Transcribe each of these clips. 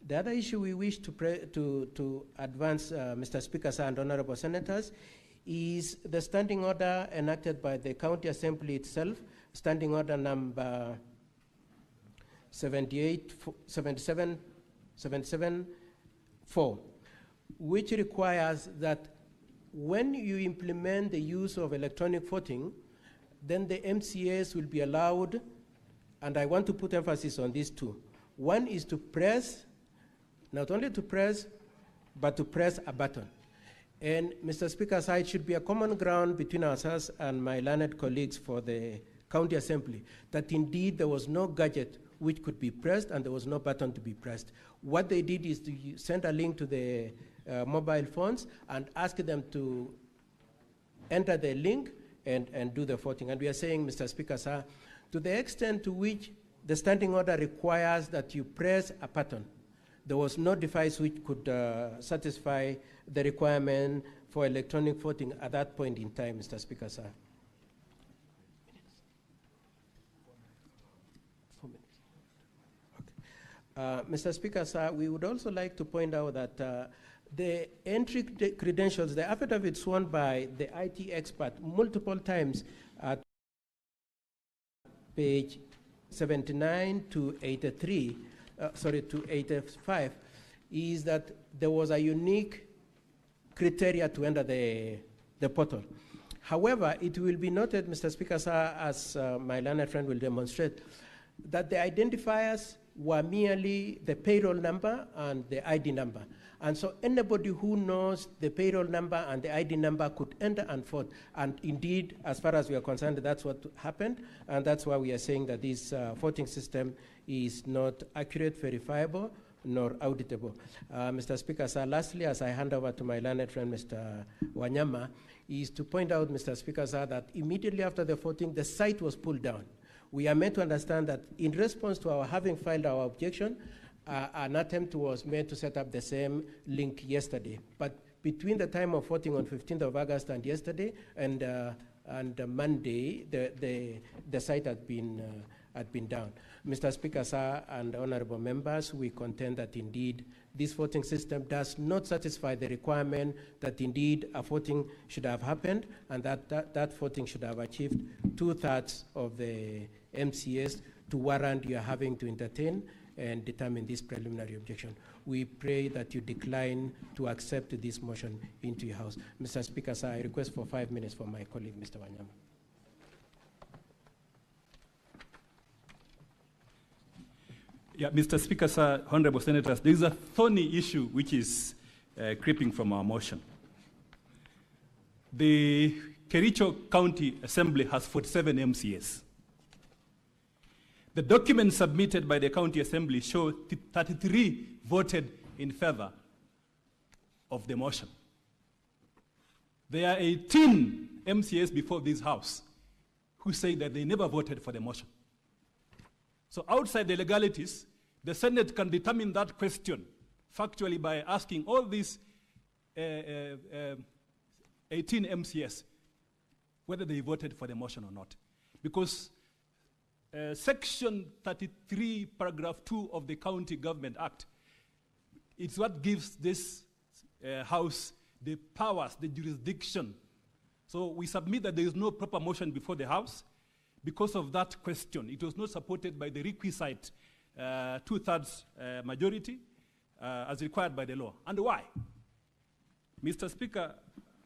The other issue we wish to advance, Mr. Speaker, sir, and honorable senators, is the standing order enacted by the County Assembly itself, standing order number 77-4, which requires that when you implement the use of electronic voting, then the MCAs will be allowed, and I want to put emphasis on these two. One is to press, not only to press, but to press a button. And Mr. Speaker, so it should be a common ground between ourselves and my learned colleagues for the County Assembly that indeed there was no gadget which could be pressed and there was no button to be pressed. What they did is to send a link to the mobile phones and ask them to enter the link and do the voting. And we are saying, Mr. Speaker, sir, to the extent to which the standing order requires that you press a button, there was no device which could satisfy the requirement for electronic voting at that point in time, Mr. Speaker, sir. 4 minutes. Okay. Mr. Speaker, sir, we would also like to point out that the entry credentials, the affidavit sworn by the IT expert multiple times at page 79 to 83, to 85, is that there was a unique criteria to enter the portal. However, it will be noted, Mr. Speaker, sir, as my learned friend will demonstrate, that the identifiers were merely the payroll number and the ID number. And so anybody who knows the payroll number and the ID number could enter and vote. And indeed, as far as we are concerned, that's what happened. And that's why we are saying that this voting system is not accurate, verifiable, nor auditable. Mr. Speaker, sir, lastly, as I hand over to my learned friend, Mr. Wanyama, is to point out, Mr. Speaker, sir, that immediately after the voting, the site was pulled down. We are meant to understand that in response to our having filed our objection, an attempt was made to set up the same link yesterday. But between the time of voting on 15th of August and yesterday and Monday, the site had been down. Mr. Speaker, sir, and honorable members, we contend that indeed this voting system does not satisfy the requirement that indeed a voting should have happened and that voting should have achieved 2/3 of the MCAs to warrant you are having to entertain and determine this preliminary objection. We pray that you decline to accept this motion into your House. Mr. Speaker, sir, I request for 5 minutes for my colleague, Mr. Wanyama. Yeah, Mr. Speaker, sir, honorable senators, there is a thorny issue which is creeping from our motion. The Kericho County Assembly has 47 MCAs. The documents submitted by the County Assembly show 33 voted in favor of the motion. There are 18 MCAs before this House who say that they never voted for the motion. So outside the legalities, the Senate can determine that question factually by asking all these 18 MCAs whether they voted for the motion or not. Because Section 33, Paragraph 2 of the County Government Act, it's what gives this House the powers, the jurisdiction. So we submit that there is no proper motion before the House. Because of that question, it was not supported by the requisite 2/3 majority as required by the law. And why? Mr. Speaker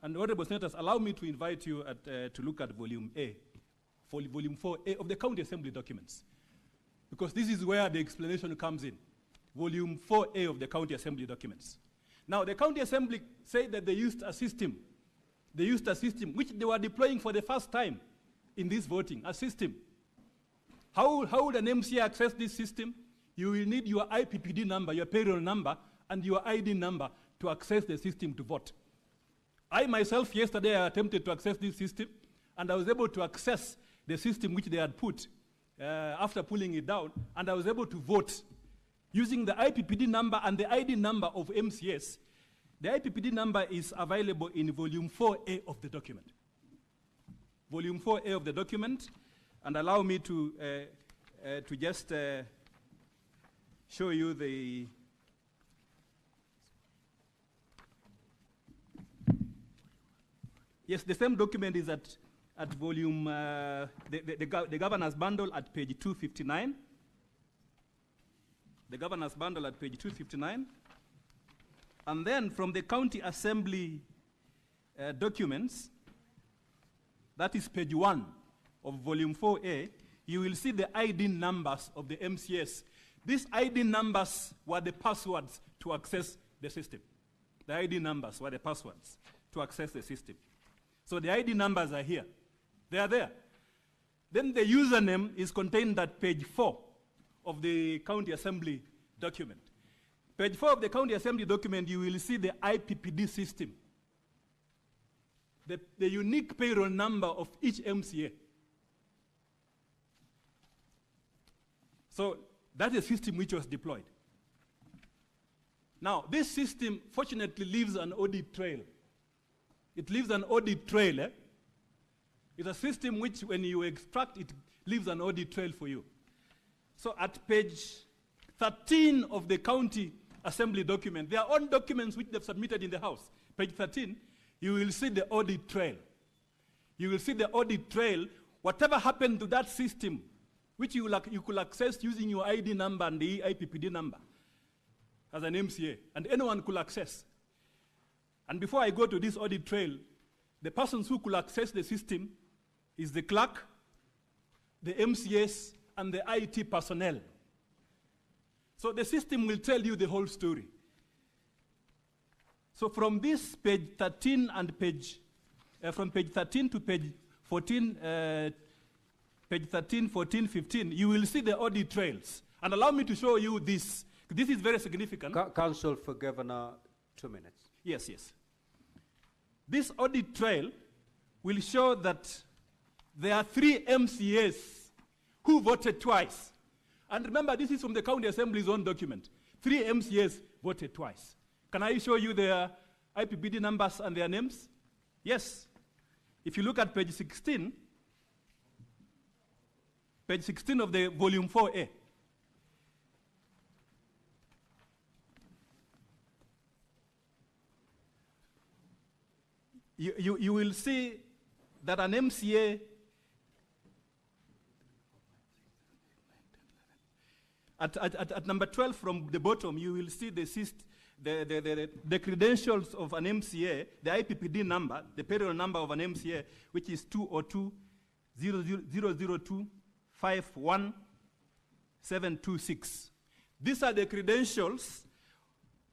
and honorable senators, allow me to invite you to look at Volume A, Volume 4A of the County Assembly documents, because this is where the explanation comes in. Volume 4A of the County Assembly documents. Now, the County Assembly said that they used a system. They used a system which they were deploying for the first time in this voting, a system. How would an MCA access this system? You will need your IPPD number, your payroll number, and your ID number to access the system to vote. I myself, yesterday, I attempted to access this system, and I was able to access the system which they had put after pulling it down, and I was able to vote using the IPPD number and the ID number of MCS. The IPPD number is available in Volume 4A of the document. Volume 4A of the document, and allow me to just show you the Yes, the same document is at volume, the governor's bundle at page 259. The governor's bundle at page 259. And then from the county assembly documents, that is page 1 of volume 4A, you will see the ID numbers of the MCS. These ID numbers were the passwords to access the system. The ID numbers were the passwords to access the system. So the ID numbers are here. They are there. Then the username is contained at page 4 of the county assembly document. Page 4 of the county assembly document, you will see the IPPD system. The unique payroll number of each MCA. So that is a system which was deployed. Now, this system fortunately leaves an audit trail. It leaves an audit trail. It's a system which, when you extract, it leaves an audit trail for you. So at page 13 of the county assembly document, their own documents which they've submitted in the House, page 13, you will see the audit trail. You will see the audit trail. Whatever happened to that system, which you could access using your ID number and the IPPD number as an MCA, and anyone could access. And before I go to this audit trail, the persons who could access the system is the clerk, the MCS, and the IT personnel. So the system will tell you the whole story. So from this page 13 and from page 13 to page 14, page 13, 14, 15, you will see the audit trails. And allow me to show you this. This is very significant. Council for Governor, 2 minutes. Yes, yes. This audit trail will show that there are 3 MCAs who voted twice. And remember, this is from the county assembly's own document. 3 MCAs voted twice. Can I show you their IPPD numbers and their names? Yes. If you look at page 16 of the volume 4A, you will see that an MCA at number 12 from the bottom, you will see the credentials of an MCA, the IPPD number, the payroll number of an MCA, which is 202-002-51726. These are the credentials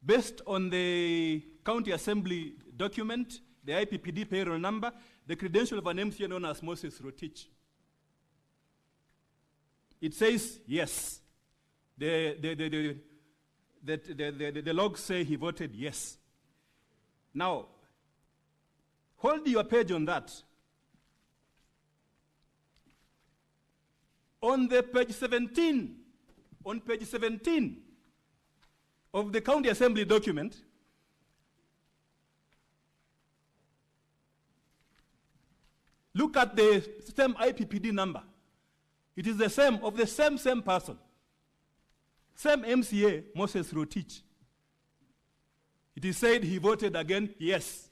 based on the county assembly document, the IPPD payroll number, the credential of an MCA known as Moses Rotich. It says yes. The logs say he voted yes. Now, hold your page on that. On page 17 of the county assembly document, look at the same IPPD number. It is the same, of the same person. Same MCA, Moses Rotich. It is said he voted again, yes.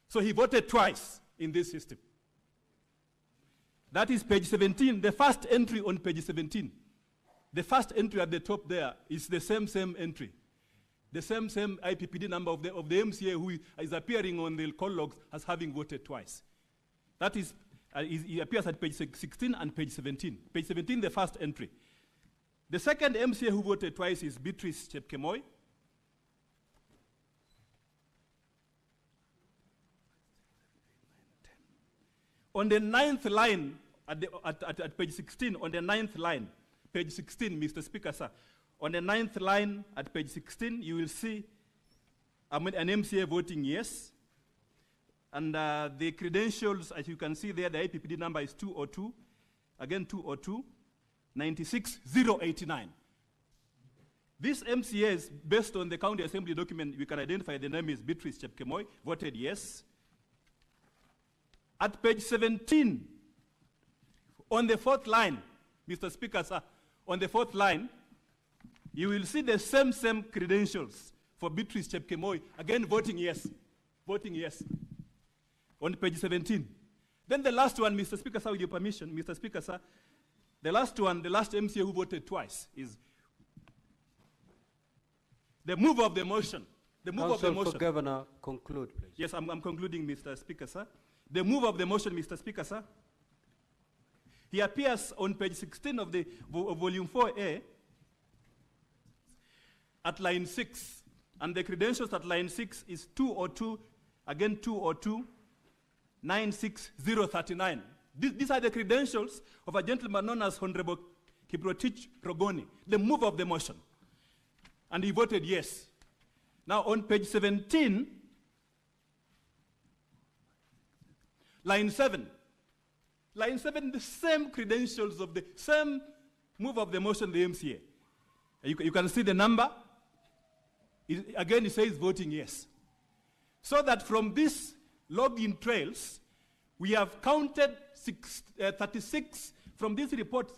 So he voted twice in this system. That is page 17, the first entry on page 17. The first entry at the top there is the same entry. The same IPPD number of the MCA who is appearing on the call logs as having voted twice. That is, it appears at page 16 and page 17. Page 17, the first entry. The second MCA who voted twice is Beatrice Chepkemoi. On the 9th line, at page 16, on the 9th line, page 16, Mr. Speaker, sir, on the 9th line at page 16, you will see an MCA voting yes. And the credentials, as you can see there, the IPPD number is 202, again 202. 96089. These MCAs, based on the county assembly document, we can identify the name is Beatrice Chepkemoi, voted yes. At page 17, on the 4th line, Mr. Speaker, sir, on the 4th line, you will see the same credentials for Beatrice Chepkemoi, again voting yes, voting yes. on page 17. Then the last one, Mr. Speaker, sir, with your permission, Mr. Speaker, sir, the last one, the last MCA who voted twice is the move of the motion. The move of the motion. For Governor, conclude, please. Yes, I'm concluding, Mr. Speaker, sir. The move of the motion, Mr. Speaker, sir. He appears on page 16 of the volume 4A at line 6. And the credentials at line 6 is 202, again 202, 96039. These are the credentials of a gentleman known as Honorable Kiprotich Rogoni, the move of the motion. And he voted yes. Now on page 17, line 7. Line 7, the same credentials of the same move of the motion, the MCA. You can see the number. Again, it says voting yes. So that from these login trails, we have counted 36 from these reports,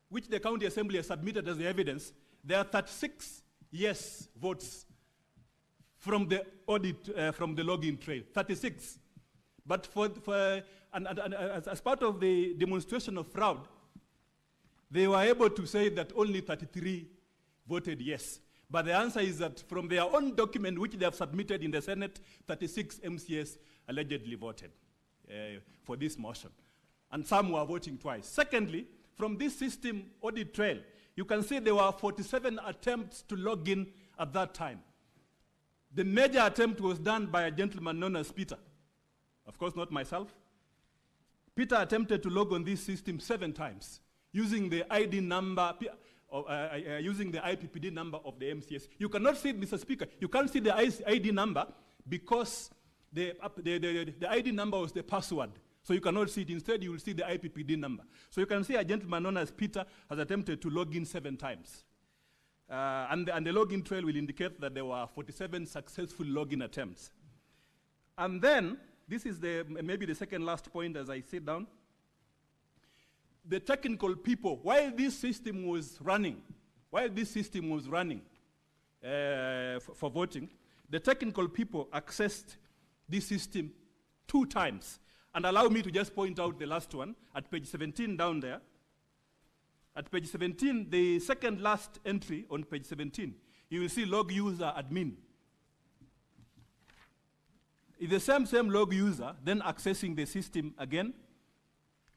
which the county assembly has submitted as the evidence. There are 36 yes votes from the audit, from the login trail, 36. But as part of the demonstration of fraud, they were able to say that only 33 voted yes. But the answer is that from their own document, which they have submitted in the Senate, 36 MCAs allegedly voted for this motion. And some were voting twice. Secondly, from this system audit trail, you can see there were 47 attempts to log in at that time. The major attempt was done by a gentleman known as Peter. Of course, not myself. Peter attempted to log on this system 7 times using the ID number, using the IPPD number of the MCS. You cannot see it, Mr. Speaker. You can't see the ID number because the ID number was the password. So you cannot see it. Instead, you will see the IPPD number. So you can see a gentleman known as Peter has attempted to log in 7 times. And the login trail will indicate that there were 47 successful login attempts. And then, this is maybe the second last point as I sit down. The technical people, while this system was running for voting, the technical people accessed this system 2 times. And allow me to just point out the last one at page 17 down there. At page 17, the second last entry on page 17, you will see log user admin. It's the same log user then accessing the system again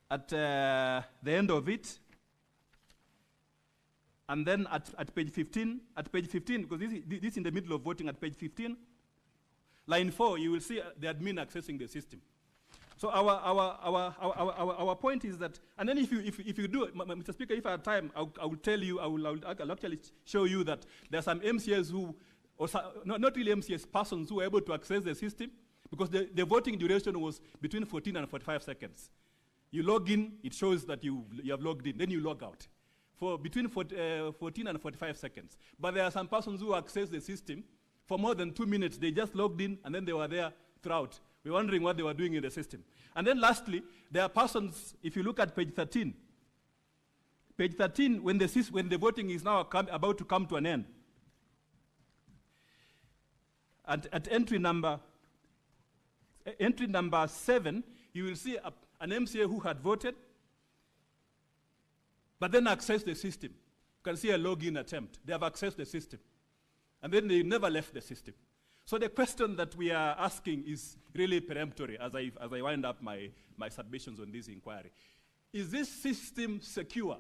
at the end of it. And then at page 15, because this is in the middle of voting, at page 15, line 4, you will see the admin accessing the system. So our point is that, and then if you do, Mr. Speaker, if I have time, I will tell you, I'll actually show you that there are some MCAs who, or not really MCAs, persons who were able to access the system because the voting duration was between 14 and 45 seconds. You log in, it shows that you have logged in, then you log out for between 14 and 45 seconds. But there are some persons who access the system for more than 2 minutes. They just logged in and then they were there throughout. We're wondering what they were doing in the system. And then lastly, there are persons, if you look at page 13, when the voting is now about to come to an end, at entry number 7, you will see an MCA who had voted, but then accessed the system. You can see a login attempt. They have accessed the system. And then they never left the system. So the question that we are asking is really peremptory as I wind up my submissions on this inquiry. Is this system secure?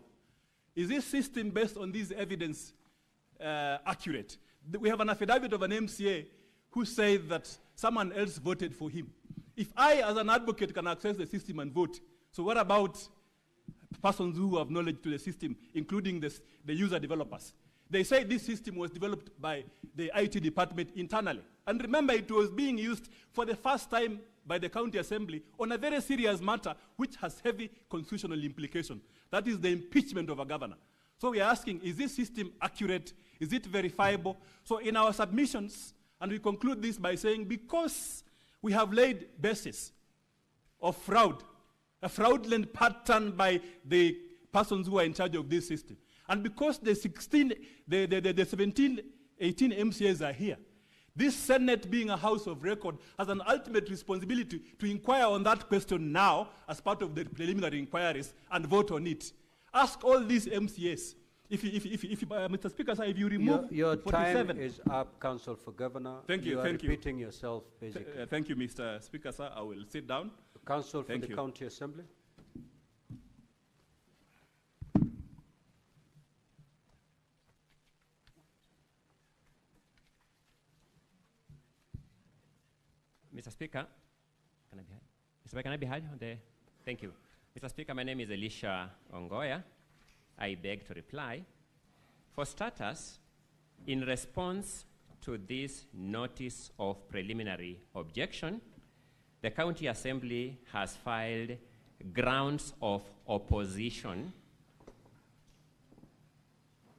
Is this system based on this evidence accurate? We have an affidavit of an MCA who said that someone else voted for him. If I, as an advocate, can access the system and vote, so what about persons who have knowledge to the system, including the user developers? They say this system was developed by the IT department internally. And remember, it was being used for the first time by the county assembly on a very serious matter which has heavy constitutional implication. That is the impeachment of a governor. So we are asking, is this system accurate? Is it verifiable? So in our submissions, and we conclude this by saying, because we have laid basis of fraud, a fraudulent pattern by the persons who are in charge of this system, and because the 17, 18 MCAs are here, This Senate, being a house of record, has an ultimate responsibility to inquire on that question now as part of the preliminary inquiries and vote on it. Ask all these MCAs. Mr. Speaker, sir, if you remove your 47. time is up, Counsel for Governor. Thank you, You are thank you. repeating yourself, basically. Thank you, Mr. Speaker, sir. I will sit down. Counsel for Thank the you. County Assembly. Mr. Speaker, can I be heard? Mr. Speaker, can I be heard? Thank you. Mr. Speaker, my name is Elisha Ongoya. I beg to reply. For starters, in response to this notice of preliminary objection, the County Assembly has filed grounds of opposition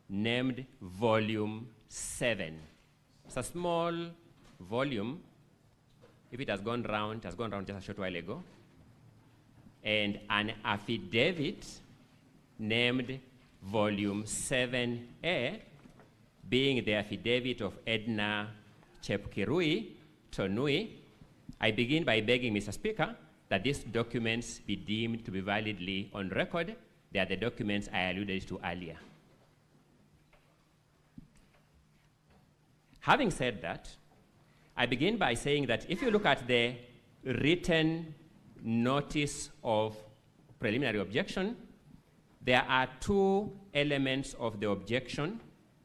named Volume 7. It's a small volume. If it has gone round, it has gone round just a short while ago. And an affidavit named Volume 7A, being the affidavit of Edna Chepkirui Tonui. I begin by begging, Mr. Speaker, that these documents be deemed to be validly on record. They are the documents I alluded to earlier. Having said that, I begin by saying that if you look at the written notice of preliminary objection, there are two elements of the objection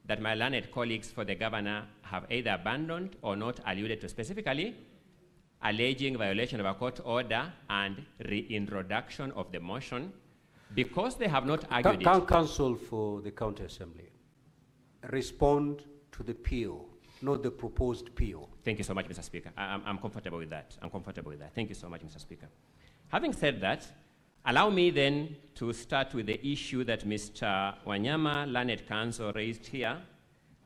that my learned colleagues for the governor have either abandoned or not alluded to specifically, alleging violation of a court order and reintroduction of the motion because they have not argued it. Counsel for the County Assembly, respond to the PO, not the proposed PO. Thank you so much, Mr. Speaker. I'm comfortable with that. I'm comfortable with that. Thank you so much, Mr. Speaker. Having said that, allow me then to start with the issue that Mr. Wanyama, learned counsel, raised here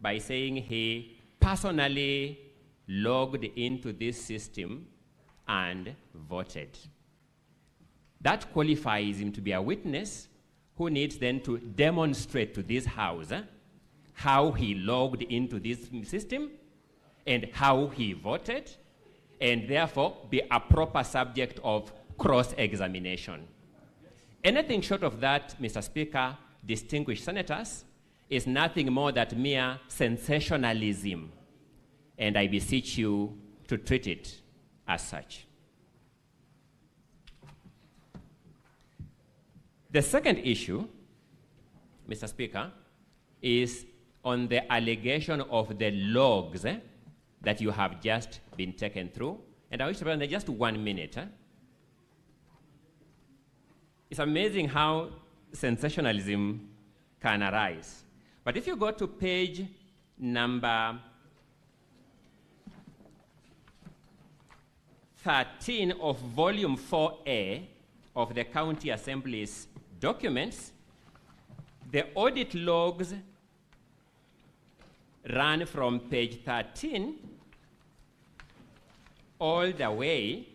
by saying he personally logged into this system and voted. That qualifies him to be a witness who needs then to demonstrate to this House how he logged into this system and how he voted, and therefore be a proper subject of cross-examination. Anything short of that, Mr. Speaker, distinguished senators, is nothing more than mere sensationalism, and I beseech you to treat it as such. The second issue, Mr. Speaker, is on the allegation of the logs that you have just been taken through. And I wish to spend just 1 minute. It's amazing how sensationalism can arise. But if you go to page number 13 of volume 4A of the County Assembly's documents, the audit logs run from page 13 all the way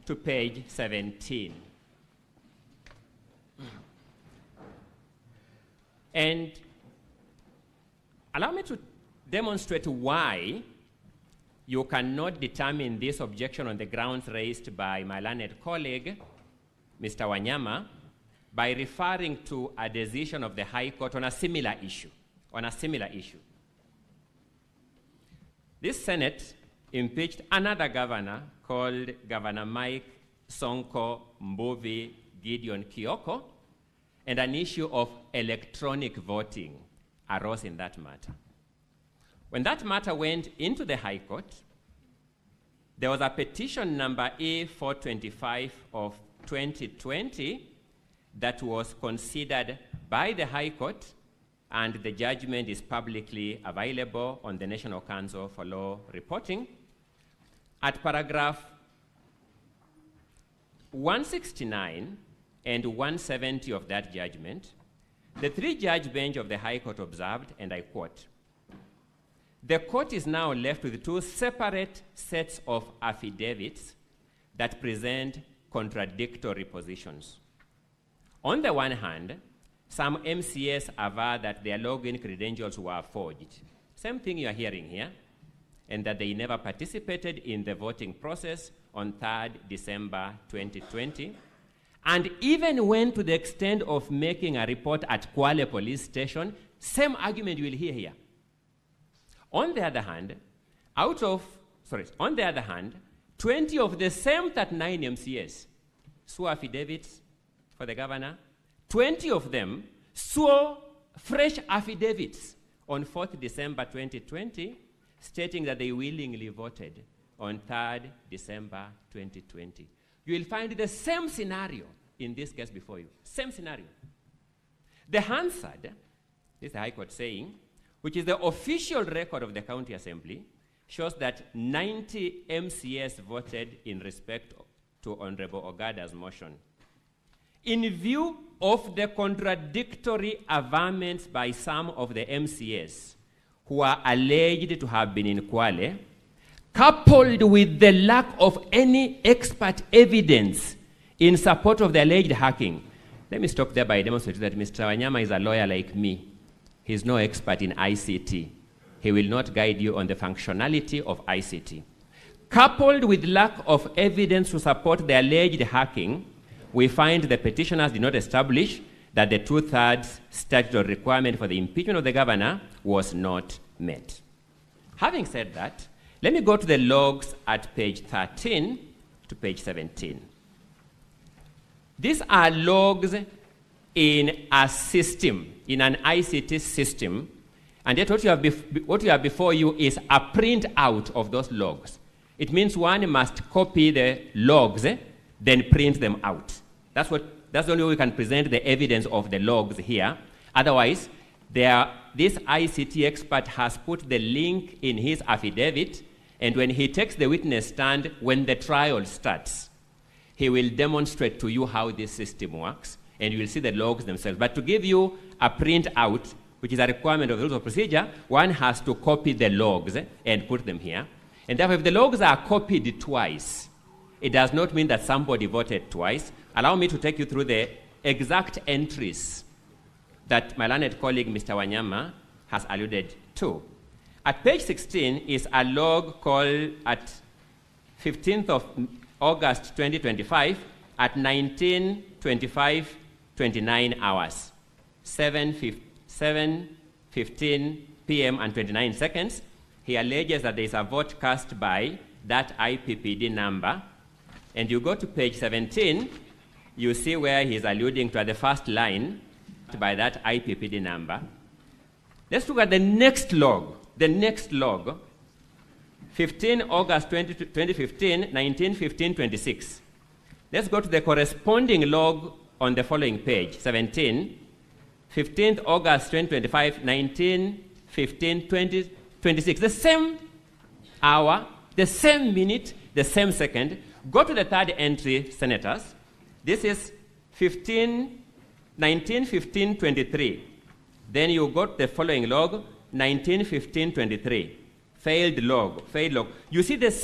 to page 17. And allow me to demonstrate why you cannot determine this objection on the grounds raised by my learned colleague, Mr. Wanyama, by referring to a decision of the High Court on a similar issue. This Senate impeached another governor called Governor Mike Sonko Mbuvi Gideon Kioko, and an issue of electronic voting arose in that matter. When that matter went into the High Court, there was a petition number A425 of 2020 that was considered by the High Court, and the judgment is publicly available on the National Council for Law Reporting. At paragraph 169 and 170 of that judgment, the three-judge bench of the High Court observed, and I quote, "The court is now left with two separate sets of affidavits that present contradictory positions. On the one hand, some MCAs aver that their login credentials were forged." Same thing you are hearing here. and that they never participated in the voting process on 3rd December 2020, and even went to the extent of making a report at Kwale police station. Same argument you will hear here. On the other hand, 20 of the same 39 MCAs swore affidavits for the governor. 20 of them swore fresh affidavits on 4th December 2020, stating that they willingly voted on 3rd December 2020. You will find the same scenario in this case before you. Same scenario. The Hansard, this is the High Court saying, which is the official record of the County Assembly, shows that 90 MCAs voted in respect to Honorable Ogada's motion. In view of the contradictory averments by some of the MCAs who are alleged to have been in Kwale, coupled with the lack of any expert evidence in support of the alleged hacking. Let me stop there by demonstrating that Mr. Wanyama is a lawyer like me. He's no expert in ICT. He will not guide you on the functionality of ICT. Coupled with lack of evidence to support the alleged hacking, we find the petitioners did not establish that the 2/3 statutory requirement for the impeachment of the governor was not met. Having said that, let me go to the logs at page 13 to page 17. These are logs in a system, in an ICT system, and yet what you have before you is a print out of those logs. It means one must copy the logs, then print them out. That's the only way we can present the evidence of the logs here. Otherwise, this ICT expert has put the link in his affidavit, and when he takes the witness stand, when the trial starts, he will demonstrate to you how this system works, and you will see the logs themselves. But to give you a print out, which is a requirement of the rules of procedure, one has to copy the logs and put them here. And therefore, if the logs are copied twice, it does not mean that somebody voted twice. Allow me to take you through the exact entries that my learned colleague, Mr. Wanyama, has alluded to. At page 16 is a log called at 15th of August 2025 at 19:25:29 hours, 7:15 p.m. and 29 seconds. He alleges that there is a vote cast by that IPPD number. And you go to page 17, you see where he's alluding to at the first line by that IPPD number. Let's look at the next log. The next log, 15 August 2015, 19:15:26. Let's go to the corresponding log on the following page, 17, 15th August 2025, 19:15:26. The same hour, the same minute, the same second. Go to the third entry, senators. This is 19:15:23. Then you got the following log, 19:15:23. Failed log. You see this